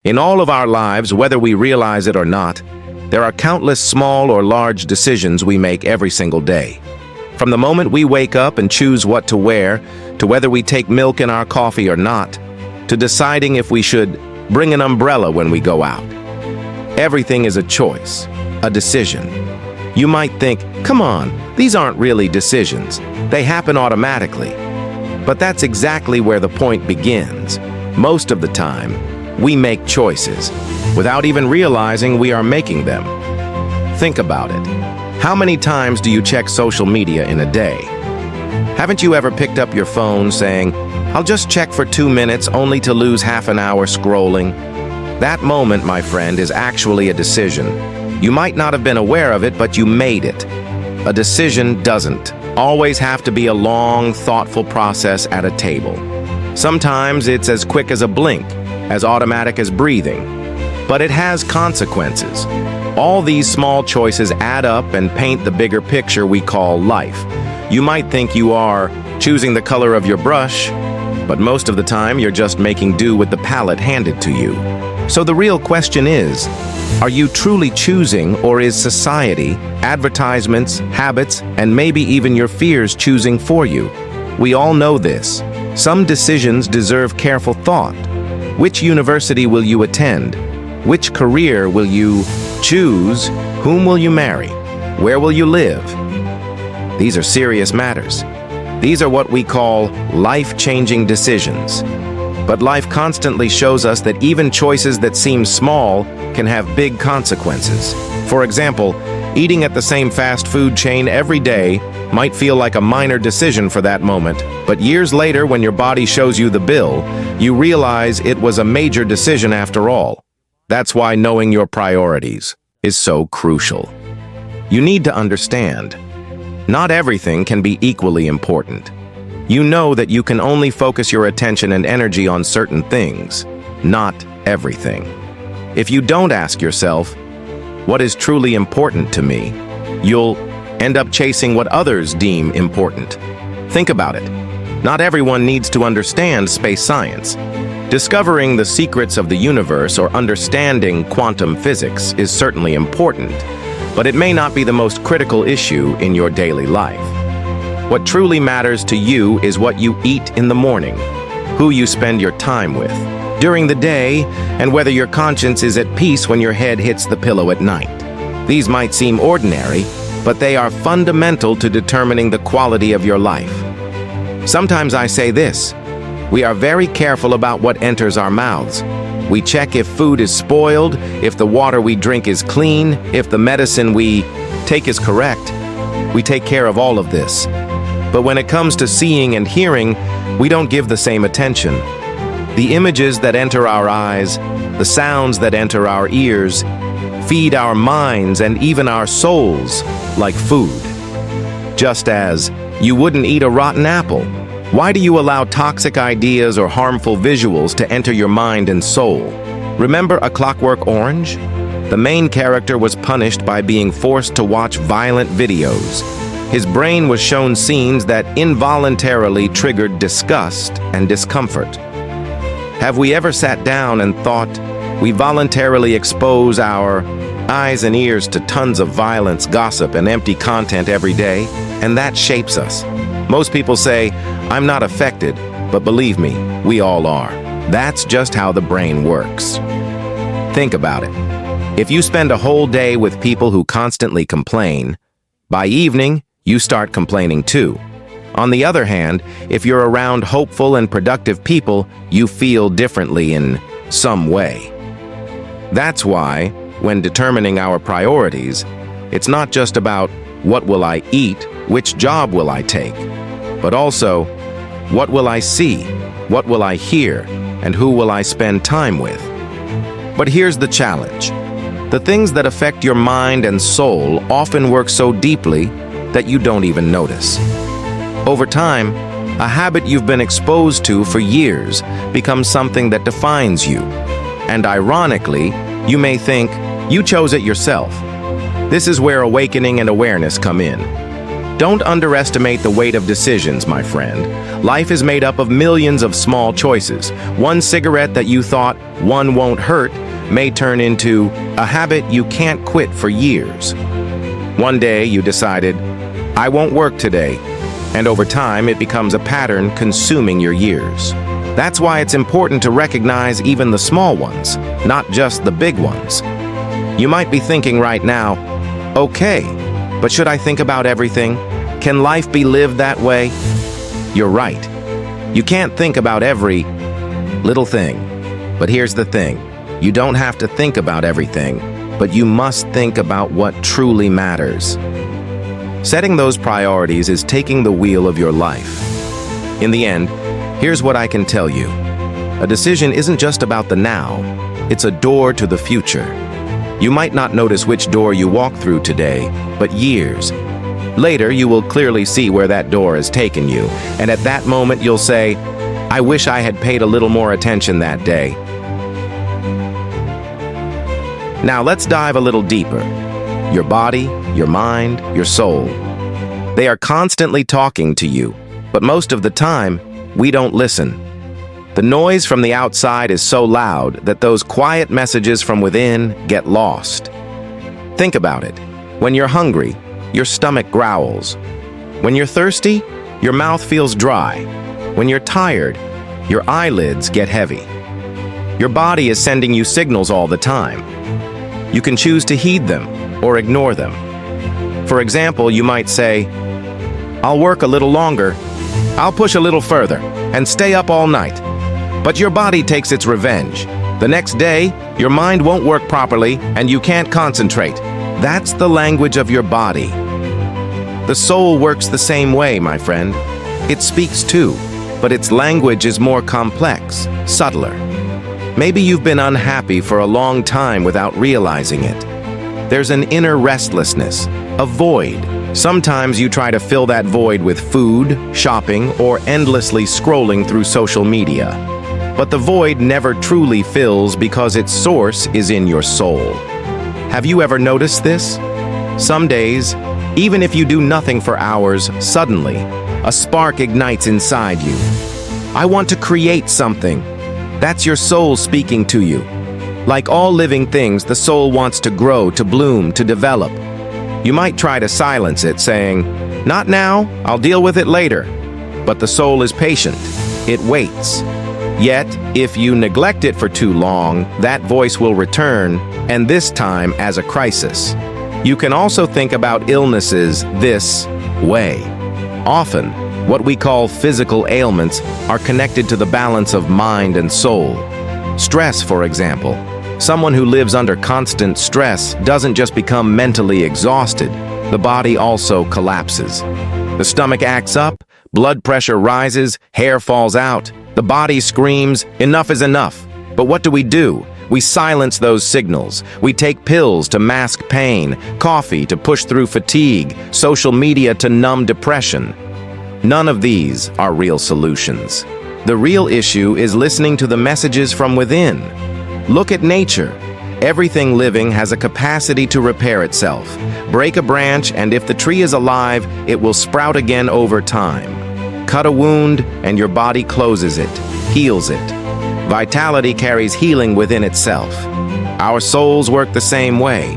In all of our lives, whether we realize it or not, there are countless small or large decisions we make every single day. From the moment we wake up and choose what to wear, to whether we take milk in our coffee or not, to deciding if we should bring an umbrella when we go out. Everything is a choice, a decision. You might think, come on, these aren't really decisions. They happen automatically. But that's exactly where the point begins. Most of the time, we make choices without even realizing we are making them. Think about it. How many times do you check social media in a day? Haven't you ever picked up your phone saying, I'll just check for 2 minutes only to lose half an hour scrolling? That moment, my friend, is actually a decision. You might not have been aware of it, but you made it. A decision doesn't always have to be a long, thoughtful process at a table. Sometimes it's as quick as a blink, as automatic as breathing. But it has consequences. All these small choices add up and paint the bigger picture we call life. You might think you are choosing the color of your brush, but most of the time you're just making do with the palette handed to you. So the real question is, are you truly choosing, or is society, advertisements, habits, and maybe even your fears choosing for you? We all know this. Some decisions deserve careful thought. Which university will you attend? Which career will you choose? Whom will you marry? Where will you live? These are serious matters. These are what we call life-changing decisions. But life constantly shows us that even choices that seem small can have big consequences. For example, eating at the same fast food chain every day might feel like a minor decision for that moment, but years later, when your body shows you the bill, you realize it was a major decision after all. That's why knowing your priorities is so crucial. You need to understand, not everything can be equally important. You know that you can only focus your attention and energy on certain things, not everything. If you don't ask yourself, what is truly important to me, you'll end up chasing what others deem important. Think about it. Not everyone needs to understand space science. Discovering the secrets of the universe or understanding quantum physics is certainly important, but it may not be the most critical issue in your daily life. What truly matters to you is what you eat in the morning, who you spend your time with during the day, and whether your conscience is at peace when your head hits the pillow at night. These might seem ordinary, but they are fundamental to determining the quality of your life. Sometimes I say this: we are very careful about what enters our mouths. We check if food is spoiled, if the water we drink is clean, if the medicine we take is correct. We take care of all of this. But when it comes to seeing and hearing, we don't give the same attention. The images that enter our eyes, the sounds that enter our ears, feed our minds and even our souls like food. Just as you wouldn't eat a rotten apple, why do you allow toxic ideas or harmful visuals to enter your mind and soul? Remember A Clockwork Orange? The main character was punished by being forced to watch violent videos. His brain was shown scenes that involuntarily triggered disgust and discomfort. Have we ever sat down and thought, we voluntarily expose our eyes and ears to tons of violence, gossip, and empty content every day, and that shapes us? Most people say, I'm not affected, but believe me, we all are. That's just how the brain works. Think about it. If you spend a whole day with people who constantly complain, by evening, you start complaining too. On the other hand, if you're around hopeful and productive people, you feel differently in some way. That's why, when determining our priorities, it's not just about what will I eat, which job will I take, but also what will I see, what will I hear, and who will I spend time with. But here's the challenge. The things that affect your mind and soul often work so deeply that you don't even notice. Over time, a habit you've been exposed to for years becomes something that defines you. And ironically, you may think, you chose it yourself. This is where awakening and awareness come in. Don't underestimate the weight of decisions, my friend. Life is made up of millions of small choices. One cigarette that you thought one won't hurt may turn into a habit you can't quit for years. One day you decided, I won't work today, and over time it becomes a pattern consuming your years. That's why it's important to recognize even the small ones, not just the big ones. You might be thinking right now, okay, but should I think about everything? Can life be lived that way? You're right. You can't think about every little thing. But here's the thing. You don't have to think about everything, but you must think about what truly matters. Setting those priorities is taking the wheel of your life. In the end, here's what I can tell you. A decision isn't just about the now, it's a door to the future. You might not notice which door you walk through today, but years later you will clearly see where that door has taken you, and at that moment you'll say, I wish I had paid a little more attention that day. Now let's dive a little deeper. Your body, your mind, your soul. They are constantly talking to you, but most of the time, we don't listen. The noise from the outside is so loud that those quiet messages from within get lost. Think about it. When you're hungry, your stomach growls. When you're thirsty, your mouth feels dry. When you're tired, your eyelids get heavy. Your body is sending you signals all the time. You can choose to heed them or ignore them. For example, you might say, I'll work a little longer, I'll push a little further, and stay up all night. But your body takes its revenge. The next day, your mind won't work properly and you can't concentrate. That's the language of your body. The soul works the same way, my friend. It speaks too, but its language is more complex, subtler. Maybe you've been unhappy for a long time without realizing it. There's an inner restlessness, a void. Sometimes you try to fill that void with food, shopping, or endlessly scrolling through social media. But the void never truly fills because its source is in your soul. Have you ever noticed this? Some days, even if you do nothing for hours, suddenly, a spark ignites inside you. I want to create something. That's your soul speaking to you. Like all living things, the soul wants to grow, to bloom, to develop. You might try to silence it, saying, not now, I'll deal with it later. But the soul is patient. It waits. Yet, if you neglect it for too long, that voice will return, and this time as a crisis. You can also think about illnesses this way. Often, what we call physical ailments are connected to the balance of mind and soul. Stress, for example. Someone who lives under constant stress doesn't just become mentally exhausted, the body also collapses. The stomach acts up, blood pressure rises, hair falls out. The body screams, enough is enough. But what do? We silence those signals. We take pills to mask pain, coffee to push through fatigue, social media to numb depression. None of these are real solutions. The real issue is listening to the messages from within. Look at nature. Everything living has a capacity to repair itself. Break a branch, and if the tree is alive, it will sprout again over time. Cut a wound, and your body closes it, heals it. Vitality carries healing within itself. Our souls work the same way.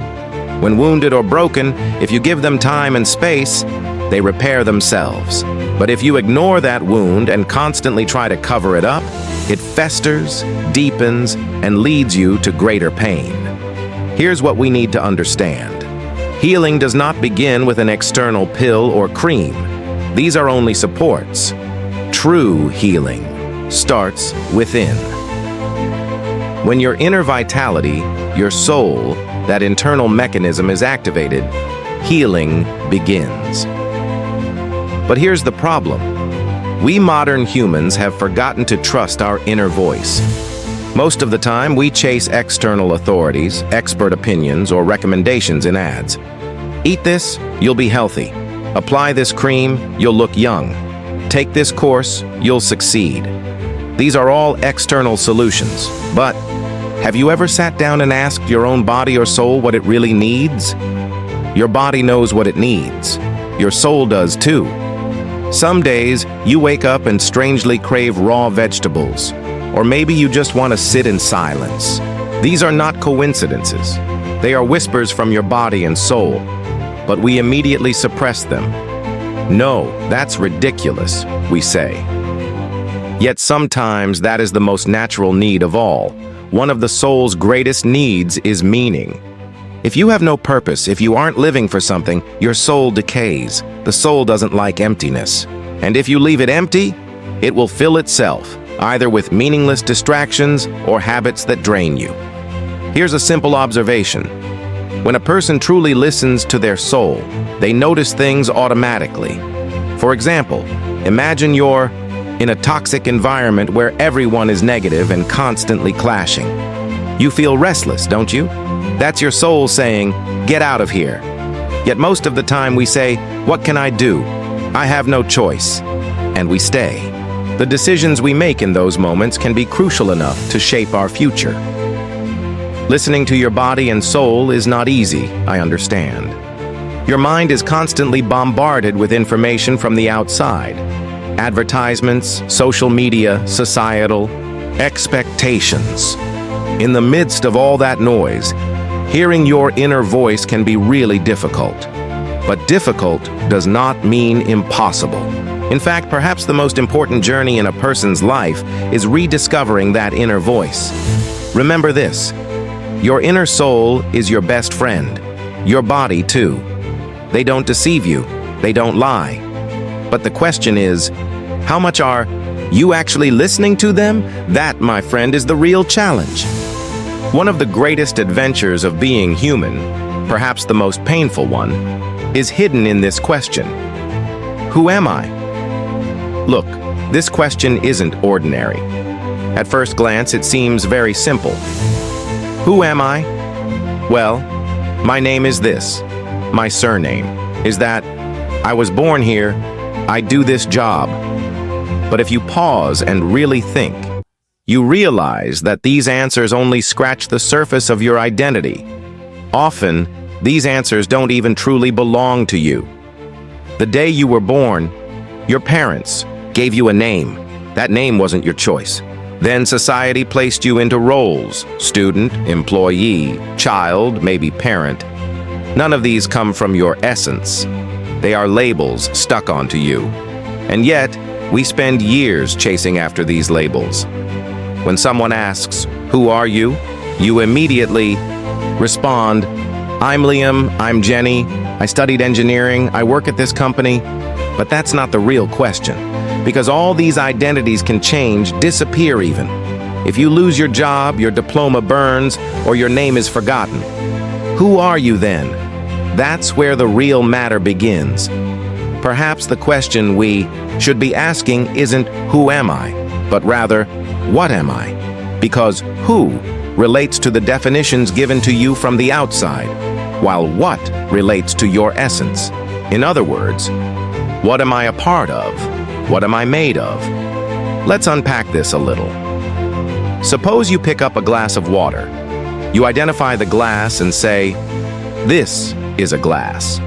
When wounded or broken, if you give them time and space, they repair themselves. But if you ignore that wound and constantly try to cover it up, it festers, deepens, and leads you to greater pain. Here's what we need to understand. Healing does not begin with an external pill or cream. These are only supports. True healing starts within. When your inner vitality, your soul, that internal mechanism is activated, healing begins. But here's the problem. We modern humans have forgotten to trust our inner voice. Most of the time, we chase external authorities, expert opinions, or recommendations in ads. Eat this, you'll be healthy. Apply this cream, you'll look young. Take this course, you'll succeed. These are all external solutions, but have you ever sat down and asked your own body or soul what it really needs? Your body knows what it needs. your soul does too. Some days, you wake up and strangely crave raw vegetables, or maybe you just want to sit in silence. These are not coincidences. They are whispers from your body and soul, but we immediately suppress them. No, that's ridiculous, we say. Yet sometimes that is the most natural need of all. One of the soul's greatest needs is meaning. If you have no purpose, if you aren't living for something, your soul decays. The soul doesn't like emptiness. And if you leave it empty, it will fill itself, either with meaningless distractions or habits that drain you. Here's a simple observation. When a person truly listens to their soul, they notice things automatically. For example, imagine you're in a toxic environment where everyone is negative and constantly clashing. You feel restless, don't you? That's your soul saying, "Get out of here." Yet most of the time we say, "What can I do? I have no choice." And we stay. The decisions we make in those moments can be crucial enough to shape our future. Listening to your body and soul is not easy, I understand. Your mind is constantly bombarded with information from the outside. Advertisements, social media, societal expectations. In the midst of all that noise, hearing your inner voice can be really difficult. But difficult does not mean impossible. In fact, perhaps the most important journey in a person's life is rediscovering that inner voice. Remember this: your inner soul is your best friend. Your body, too. They don't deceive you. They don't lie. But the question is, how much are you actually listening to them? That, my friend, is the real challenge. One of the greatest adventures of being human, perhaps the most painful one, is hidden in this question. Who am I? Look, this question isn't ordinary. At first glance, it seems very simple. Who am I? Well, my name is this. My surname is that. I was born here. I do this job. But if you pause and really think, you realize that these answers only scratch the surface of your identity. Often, these answers don't even truly belong to you. The day you were born, your parents gave you a name. That name wasn't your choice. Then society placed you into roles: student, employee, child, maybe parent. None of these come from your essence. They are labels stuck onto you. And yet, we spend years chasing after these labels. When someone asks, "Who are you?" you immediately respond, "I'm Liam, I'm Jenny, I studied engineering, I work at this company." But that's not the real question, because all these identities can change, disappear even. If you lose your job, your diploma burns, or your name is forgotten. Who are you then? That's where the real matter begins. Perhaps the question we should be asking isn't "Who am I?" but rather, "What am I?" Because who relates to the definitions given to you from the outside, while what relates to your essence. In other words, what am I a part of? What am I made of? Let's unpack this a little. Suppose you pick up a glass of water. You identify the glass and say, "This is a glass."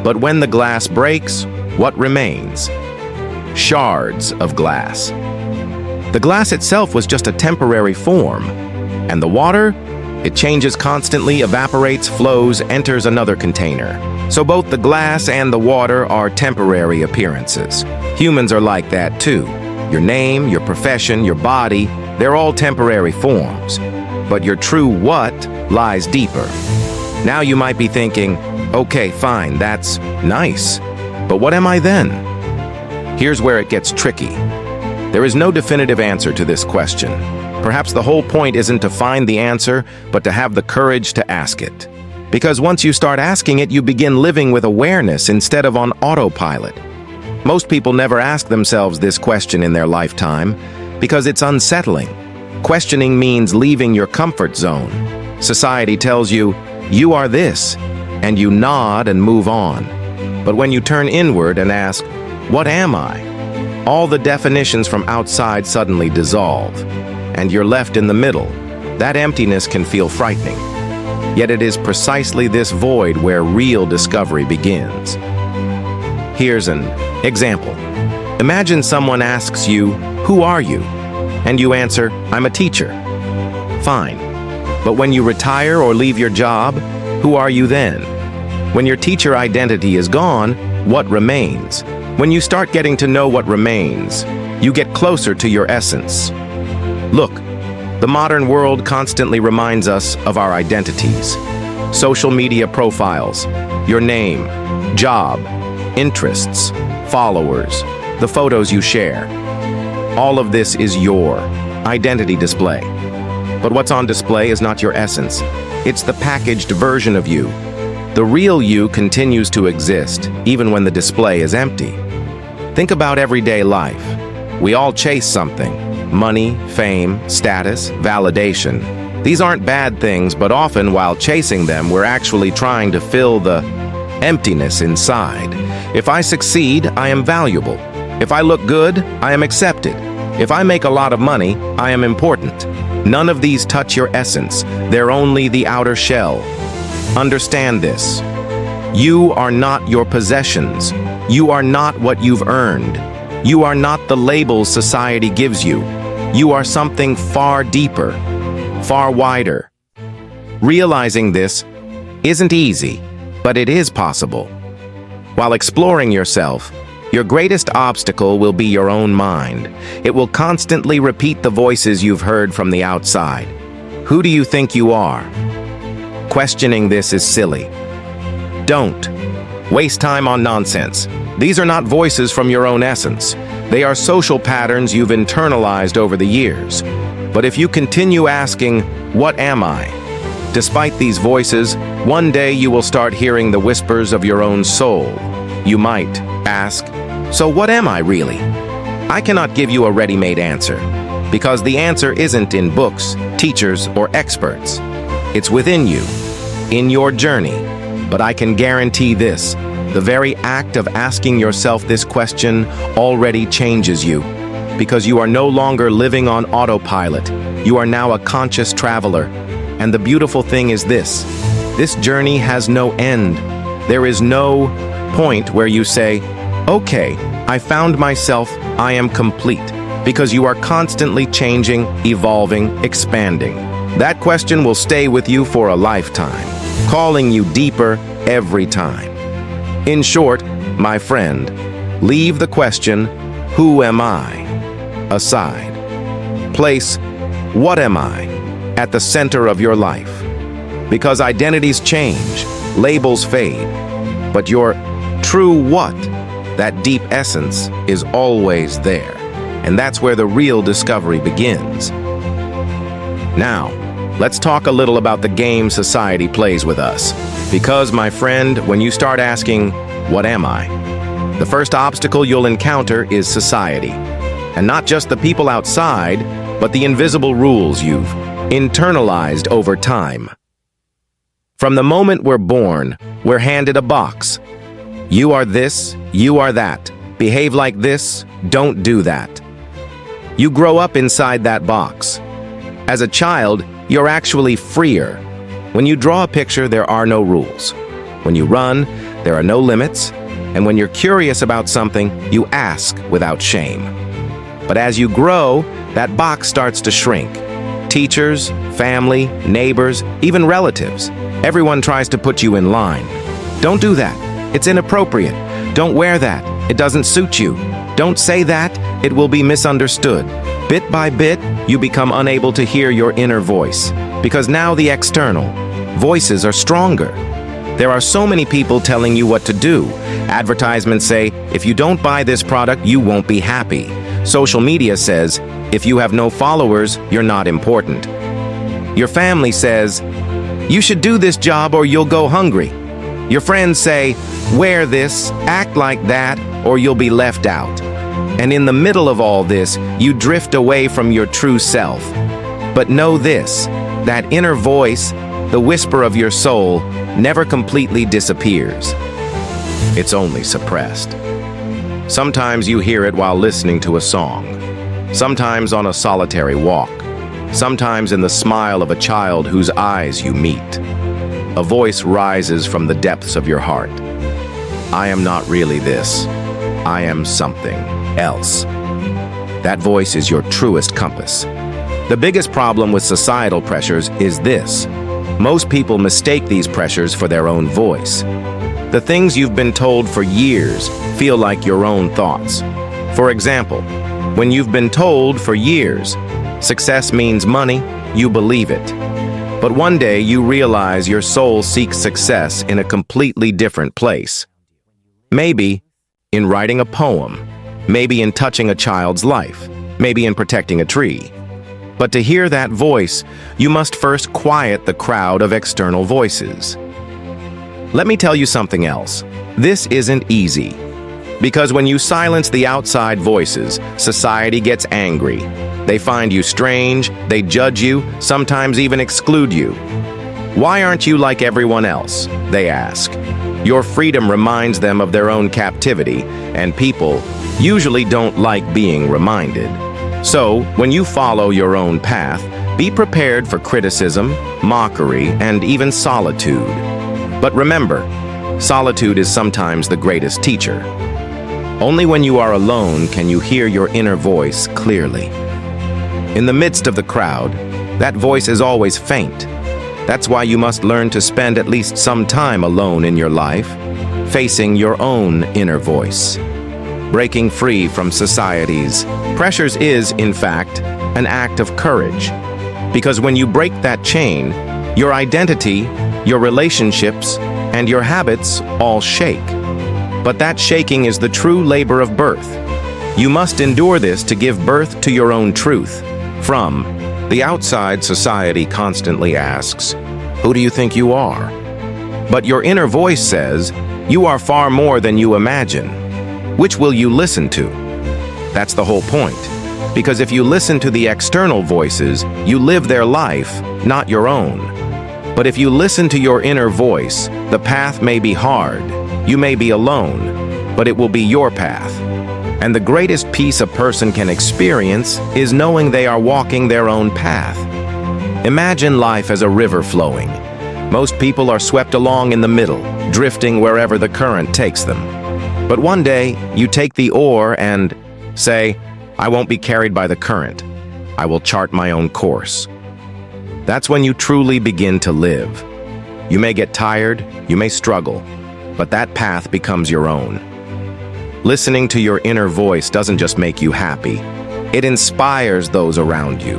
But when the glass breaks, what remains? Shards of glass. The glass itself was just a temporary form, and the water, it changes constantly, evaporates, flows, enters another container. So both the glass and the water are temporary appearances. Humans are like that too. Your name, your profession, your body, they're all temporary forms. But your true what lies deeper. Now you might be thinking, okay, fine, that's nice. But what am I then? Here's where it gets tricky. There is no definitive answer to this question. Perhaps the whole point isn't to find the answer, but to have the courage to ask it. Because once you start asking it, you begin living with awareness instead of on autopilot. Most people never ask themselves this question in their lifetime because it's unsettling. Questioning means leaving your comfort zone. Society tells you, "You are this," and you nod and move on. But when you turn inward and ask, "What am I?" all the definitions from outside suddenly dissolve, and you're left in the middle. That emptiness can feel frightening. Yet it is precisely this void where real discovery begins. Here's an example. Imagine someone asks you, "Who are you?" And you answer, "I'm a teacher." Fine. But when you retire or leave your job, who are you then? When your teacher identity is gone, what remains? When you start getting to know what remains, you get closer to your essence. Look, the modern world constantly reminds us of our identities. Social media profiles, your name, job, interests, followers, the photos you share. All of this is your identity display. But what's on display is not your essence. It's the packaged version of you. The real you continues to exist, even when the display is empty. Think about everyday life. We all chase something: money, fame, status, validation. These aren't bad things, but often while chasing them, we're actually trying to fill the emptiness inside. If I succeed, I am valuable. If I look good, I am accepted. If I make a lot of money, I am important. None of these touch your essence. They're only the outer shell. Understand this. You are not your possessions. You are not what you've earned. You are not the labels society gives you. You are something far deeper, far wider. Realizing this isn't easy, but it is possible. While exploring yourself, your greatest obstacle will be your own mind. It will constantly repeat the voices you've heard from the outside. Who do you think you are? Questioning this is silly. Don't waste time on nonsense. These are not voices from your own essence. They are social patterns you've internalized over the years. But if you continue asking, "What am I?" despite these voices, one day you will start hearing the whispers of your own soul. You might ask, "So what am I really?" I cannot give you a ready-made answer, because the answer isn't in books, teachers, or experts. It's within you, in your journey. But I can guarantee this: the very act of asking yourself this question already changes you, because you are no longer living on autopilot. You are now a conscious traveler. And the beautiful thing is this journey has no end. There is no point where you say, "Okay, I found myself, I am complete," because you are constantly changing, evolving, expanding. That question will stay with you for a lifetime, calling you deeper every time. In short, my friend, leave the question, "Who am I?" aside. Place, "What am I?" at the center of your life. Because identities change, labels fade, but your true what, that deep essence, is always there. And that's where the real discovery begins. Now, let's talk a little about the game society plays with us. Because, my friend, when you start asking, "What am I?" the first obstacle you'll encounter is society. And not just the people outside, but the invisible rules you've internalized over time. From the moment we're born, we're handed a box. You are this, you are that. Behave like this, don't do that. You grow up inside that box. As a child, you're actually freer. When you draw a picture, there are no rules. When you run, there are no limits. And when you're curious about something, you ask without shame. But as you grow, that box starts to shrink. Teachers, family, neighbors, even relatives. Everyone tries to put you in line. Don't do that. It's inappropriate. Don't wear that. It doesn't suit you. Don't say that. It will be misunderstood. Bit by bit, you become unable to hear your inner voice, because now the external voices are stronger. There are so many people telling you what to do. Advertisements say, "If you don't buy this product, you won't be happy." Social media says, "If you have no followers, you're not important." Your family says, "You should do this job or you'll go hungry." Your friends say, "Wear this, act like that, or you'll be left out." And in the middle of all this, you drift away from your true self. But know this, that inner voice, the whisper of your soul, never completely disappears. It's only suppressed. Sometimes you hear it while listening to a song. Sometimes on a solitary walk. Sometimes in the smile of a child whose eyes you meet. A voice rises from the depths of your heart. I am not really this. I am something else. That voice is your truest compass. The biggest problem with societal pressures is this. Most people mistake these pressures for their own voice. The things you've been told for years feel like your own thoughts. For example, when you've been told for years, success means money, you believe it. But one day you realize your soul seeks success in a completely different place. Maybe in writing a poem, maybe in touching a child's life, maybe in protecting a tree. But to hear that voice, you must first quiet the crowd of external voices. Let me tell you something else. This isn't easy. Because when you silence the outside voices, society gets angry. They find you strange, they judge you, sometimes even exclude you. Why aren't you like everyone else? They ask. Your freedom reminds them of their own captivity, and people usually don't like being reminded. So, when you follow your own path, be prepared for criticism, mockery, and even solitude. But remember, solitude is sometimes the greatest teacher. Only when you are alone can you hear your inner voice clearly. In the midst of the crowd, that voice is always faint. That's why you must learn to spend at least some time alone in your life, facing your own inner voice. Breaking free from society's pressures is, in fact, an act of courage. Because when you break that chain, your identity, your relationships, and your habits all shake. But that shaking is the true labor of birth. You must endure this to give birth to your own truth. From the outside, society constantly asks, "Who do you think you are?" But your inner voice says, "You are far more than you imagine." Which will you listen to? That's the whole point. Because if you listen to the external voices, you live their life, not your own. But if you listen to your inner voice, the path may be hard. You may be alone, but it will be your path. And the greatest peace a person can experience is knowing they are walking their own path. Imagine life as a river flowing. Most people are swept along in the middle, drifting wherever the current takes them. But one day, you take the oar and say, "I won't be carried by the current. I will chart my own course." That's when you truly begin to live. You may get tired, you may struggle, but that path becomes your own. Listening to your inner voice doesn't just make you happy. It inspires those around you.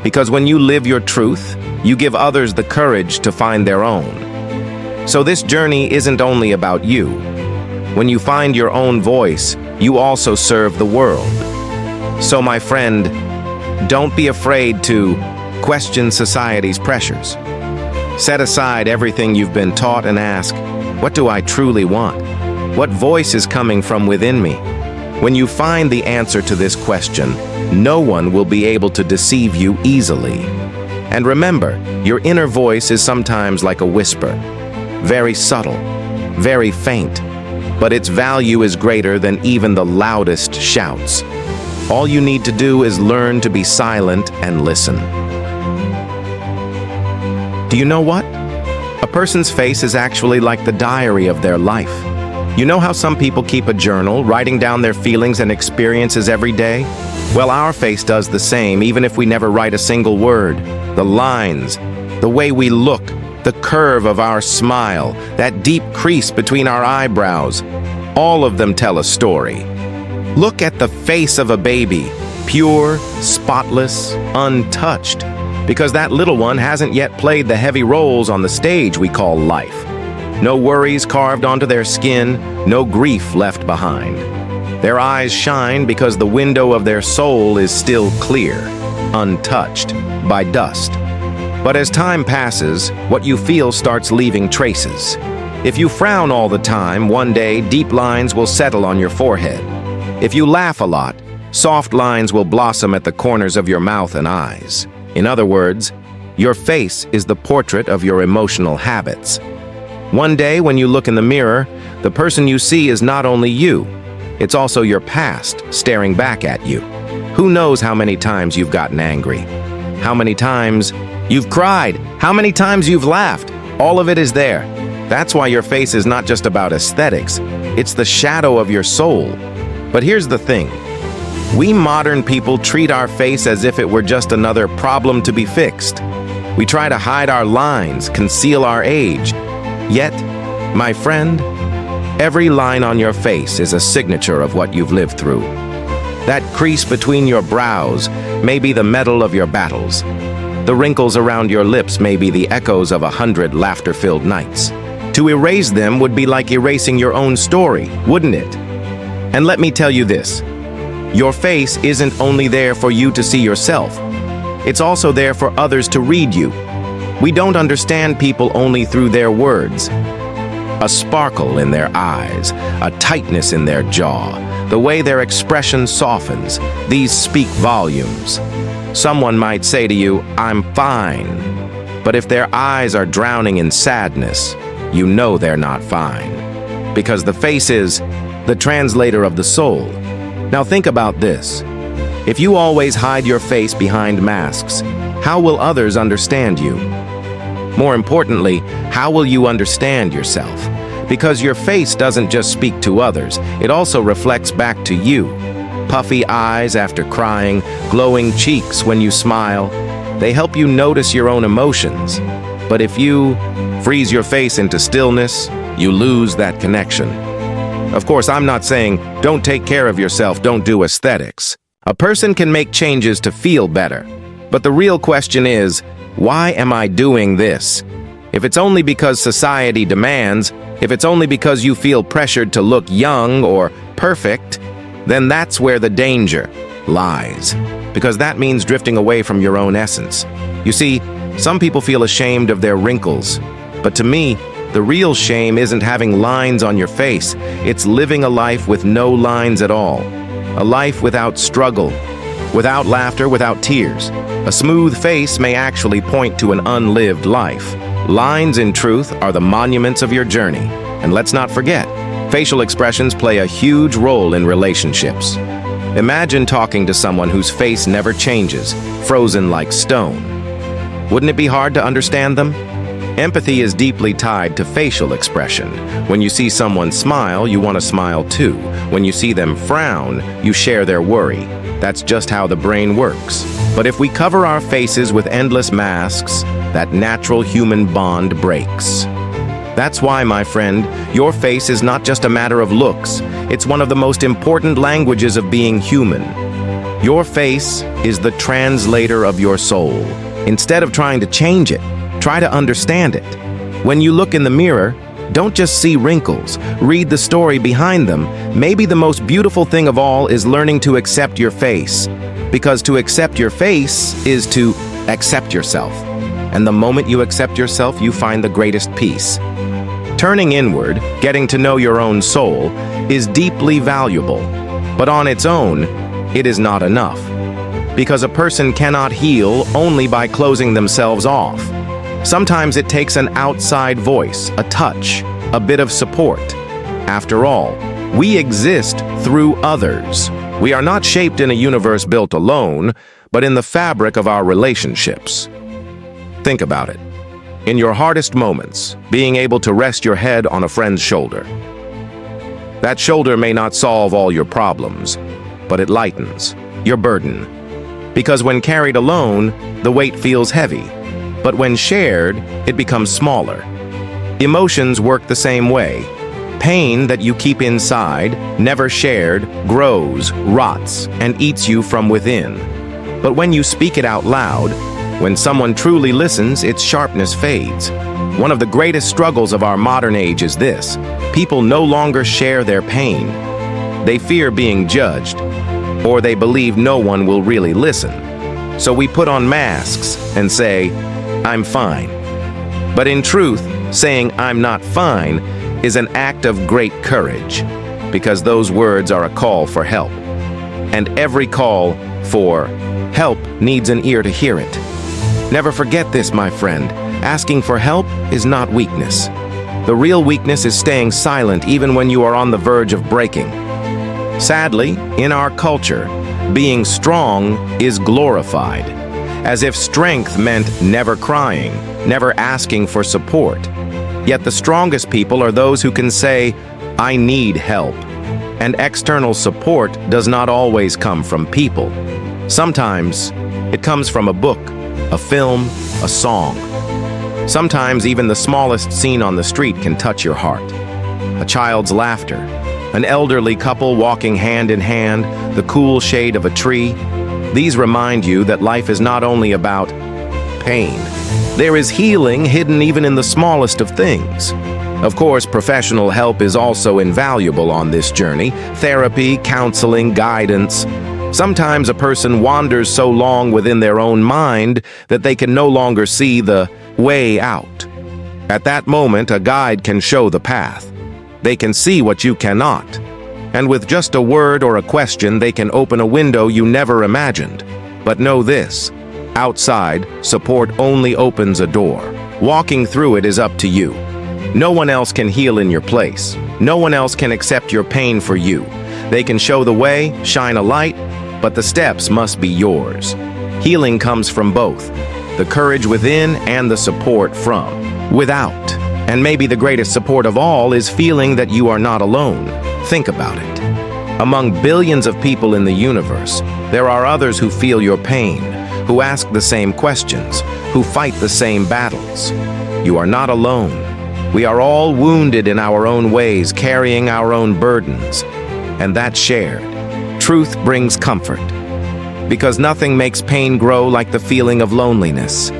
Because when you live your truth, you give others the courage to find their own. So this journey isn't only about you. When you find your own voice, you also serve the world. So my friend, don't be afraid to question society's pressures. Set aside everything you've been taught and ask, what do I truly want? What voice is coming from within me? When you find the answer to this question, no one will be able to deceive you easily. And remember, your inner voice is sometimes like a whisper, very subtle, very faint, but its value is greater than even the loudest shouts. All you need to do is learn to be silent and listen. Do you know what? A person's face is actually like the diary of their life. You know how some people keep a journal, writing down their feelings and experiences every day? Well, our face does the same, even if we never write a single word. The lines, the way we look, the curve of our smile, that deep crease between our eyebrows, all of them tell a story. Look at the face of a baby, pure, spotless, untouched, because that little one hasn't yet played the heavy roles on the stage we call life. No worries carved onto their skin, no grief left behind. Their eyes shine because the window of their soul is still clear, untouched by dust. But as time passes, what you feel starts leaving traces. If you frown all the time, one day deep lines will settle on your forehead. If you laugh a lot, soft lines will blossom at the corners of your mouth and eyes. In other words, your face is the portrait of your emotional habits. One day, when you look in the mirror, the person you see is not only you, it's also your past staring back at you. Who knows how many times you've gotten angry? How many times you've cried? How many times you've laughed? All of it is there. That's why your face is not just about aesthetics, it's the shadow of your soul. But here's the thing. We modern people treat our face as if it were just another problem to be fixed. We try to hide our lines, conceal our age. Yet, my friend, every line on your face is a signature of what you've lived through. That crease between your brows may be the medal of your battles. The wrinkles around your lips may be the echoes of 100 laughter-filled nights. To erase them would be like erasing your own story, wouldn't it? And let me tell you this. Your face isn't only there for you to see yourself. It's also there for others to read you. We don't understand people only through their words. A sparkle in their eyes, a tightness in their jaw, the way their expression softens, these speak volumes. Someone might say to you, "I'm fine." But if their eyes are drowning in sadness, you know they're not fine. Because the face is the translator of the soul. Now think about this. If you always hide your face behind masks, how will others understand you? More importantly, how will you understand yourself? Because your face doesn't just speak to others, it also reflects back to you. Puffy eyes after crying, glowing cheeks when you smile, they help you notice your own emotions. But if you freeze your face into stillness, you lose that connection. Of course, I'm not saying don't take care of yourself, don't do aesthetics. A person can make changes to feel better. But the real question is, why am I doing this? If it's only because society demands, if it's only because you feel pressured to look young or perfect, then that's where the danger lies. Because that means drifting away from your own essence. You see, some people feel ashamed of their wrinkles. But to me, the real shame isn't having lines on your face. It's living a life with no lines at all. A life without struggle, without laughter, without tears. A smooth face may actually point to an unlived life. Lines, in truth, are the monuments of your journey. And let's not forget, facial expressions play a huge role in relationships. Imagine talking to someone whose face never changes, frozen like stone. Wouldn't it be hard to understand them? Empathy is deeply tied to facial expression. When you see someone smile, you want to smile too. When you see them frown, you share their worry. That's just how the brain works. But if we cover our faces with endless masks, that natural human bond breaks. That's why, my friend, your face is not just a matter of looks. It's one of the most important languages of being human. Your face is the translator of your soul. Instead of trying to change it, try to understand it. When you look in the mirror, don't just see wrinkles. Read the story behind them. Maybe the most beautiful thing of all is learning to accept your face. Because to accept your face is to accept yourself. And the moment you accept yourself, you find the greatest peace. Turning inward, getting to know your own soul, is deeply valuable. But on its own, it is not enough. Because a person cannot heal only by closing themselves off. Sometimes it takes an outside voice, a touch, a bit of support. After all, we exist through others. We are not shaped in a universe built alone, but in the fabric of our relationships. Think about it. In your hardest moments, being able to rest your head on a friend's shoulder. That shoulder may not solve all your problems, but it lightens your burden. Because when carried alone, the weight feels heavy. But when shared, it becomes smaller. Emotions work the same way. Pain that you keep inside, never shared, grows, rots, and eats you from within. But when you speak it out loud, when someone truly listens, its sharpness fades. One of the greatest struggles of our modern age is this. People no longer share their pain. They fear being judged, or they believe no one will really listen. So we put on masks and say, "I'm fine." But in truth, saying "I'm not fine" is an act of great courage, because those words are a call for help. And every call for help needs an ear to hear it. Never forget this, my friend. Asking for help is not weakness. The real weakness is staying silent even when you are on the verge of breaking. Sadly, in our culture, being strong is glorified, as if strength meant never crying, never asking for support. Yet the strongest people are those who can say, "I need help." And external support does not always come from people. Sometimes it comes from a book, a film, a song. Sometimes even the smallest scene on the street can touch your heart. A child's laughter, an elderly couple walking hand in hand, the cool shade of a tree. These remind you that life is not only about pain. There is healing hidden even in the smallest of things. Of course, professional help is also invaluable on this journey. Therapy, counseling, guidance. Sometimes a person wanders so long within their own mind that they can no longer see the way out. At that moment, a guide can show the path. They can see what you cannot. And with just a word or a question, they can open a window you never imagined. But know this, outside, support only opens a door. Walking through it is up to you. No one else can heal in your place. No one else can accept your pain for you. They can show the way, shine a light, but the steps must be yours. Healing comes from both, the courage within and the support from without. And maybe the greatest support of all is feeling that you are not alone. Think about it. Among billions of people in the universe, there are others who feel your pain, who ask the same questions, who fight the same battles. You are not alone. We are all wounded in our own ways, carrying our own burdens. And that's shared. Truth brings comfort. Because nothing makes pain grow like the feeling of loneliness.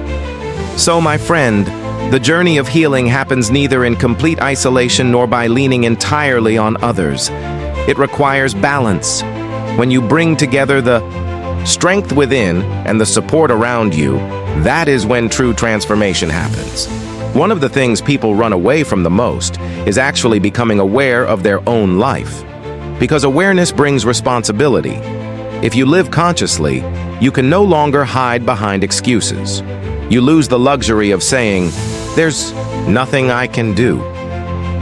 So, my friend, the journey of healing happens neither in complete isolation nor by leaning entirely on others. It requires balance. When you bring together the strength within and the support around you, that is when true transformation happens. One of the things people run away from the most is actually becoming aware of their own life. Because awareness brings responsibility. If you live consciously, you can no longer hide behind excuses. You lose the luxury of saying, "There's nothing I can do."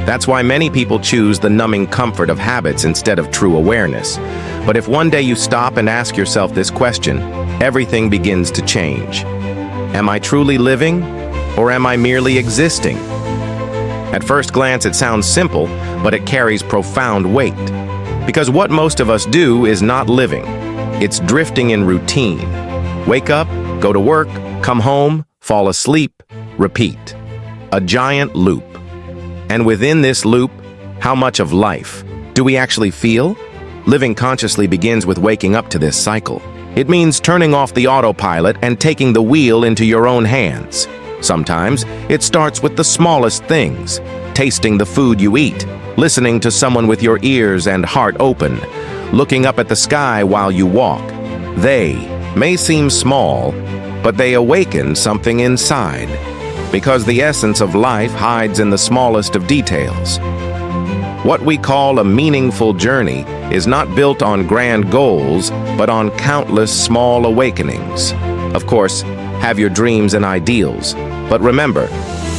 That's why many people choose the numbing comfort of habits instead of true awareness. But if one day you stop and ask yourself this question, everything begins to change. Am I truly living, or am I merely existing? At first glance, it sounds simple, but it carries profound weight. Because what most of us do is not living. It's drifting in routine. Wake up, go to work, come home, fall asleep, repeat. A giant loop. And within this loop, how much of life do we actually feel? Living consciously begins with waking up to this cycle. It means turning off the autopilot and taking the wheel into your own hands. Sometimes it starts with the smallest things, tasting the food you eat, listening to someone with your ears and heart open, looking up at the sky while you walk. They may seem small, but they awaken something inside, because the essence of life hides in the smallest of details. What we call a meaningful journey is not built on grand goals, but on countless small awakenings. Of course, have your dreams and ideals, but remember,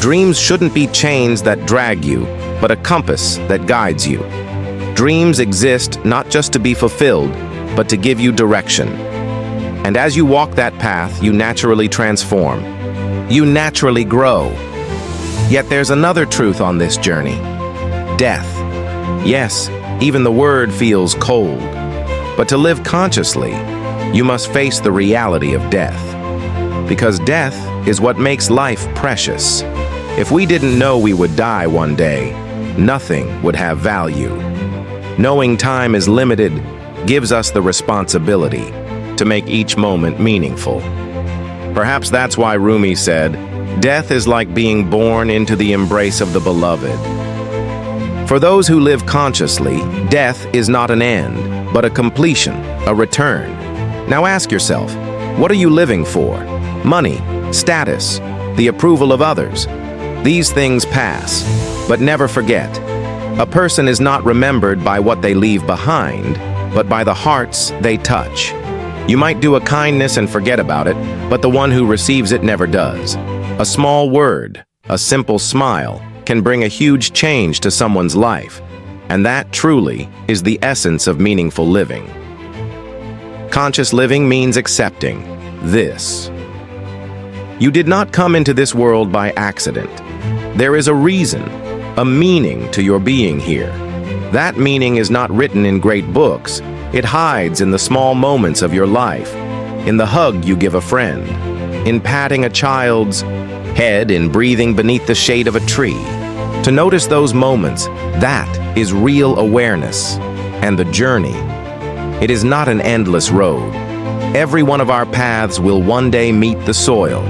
dreams shouldn't be chains that drag you, but a compass that guides you. Dreams exist not just to be fulfilled, but to give you direction. And as you walk that path, you naturally transform. You naturally grow. Yet there's another truth on this journey. Death. Yes, even the word feels cold. But to live consciously, you must face the reality of death. Because death is what makes life precious. If we didn't know we would die one day, nothing would have value. Knowing time is limited gives us the responsibility to make each moment meaningful. Perhaps that's why Rumi said, "Death is like being born into the embrace of the beloved." For those who live consciously, death is not an end, but a completion, a return. Now ask yourself, what are you living for? Money, status, the approval of others. These things pass, but never forget. A person is not remembered by what they leave behind, but by the hearts they touch. You might do a kindness and forget about it, but the one who receives it never does. A small word, a simple smile, can bring a huge change to someone's life, and that truly is the essence of meaningful living. Conscious living means accepting this. You did not come into this world by accident. There is a reason, a meaning to your being here. That meaning is not written in great books. It hides in the small moments of your life, in the hug you give a friend, in patting a child's head, in breathing beneath the shade of a tree. To notice those moments, that is real awareness. And the journey, it is not an endless road. Every one of our paths will one day meet the soil.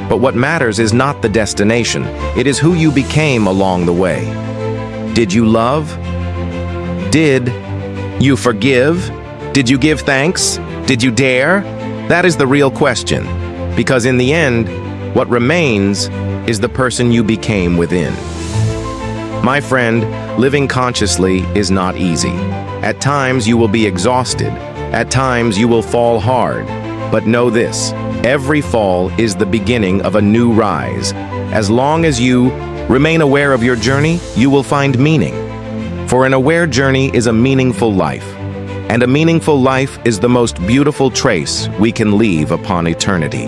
But what matters is not the destination, it is who you became along the way. Did you love? Did you forgive? Did you give thanks? Did you dare? That is the real question, because in the end, what remains is the person you became within. My friend, living consciously is not easy. At times you will be exhausted. At times you will fall hard. But know this, every fall is the beginning of a new rise. As long as you remain aware of your journey, you will find meaning. For an aware journey is a meaningful life. And a meaningful life is the most beautiful trace we can leave upon eternity.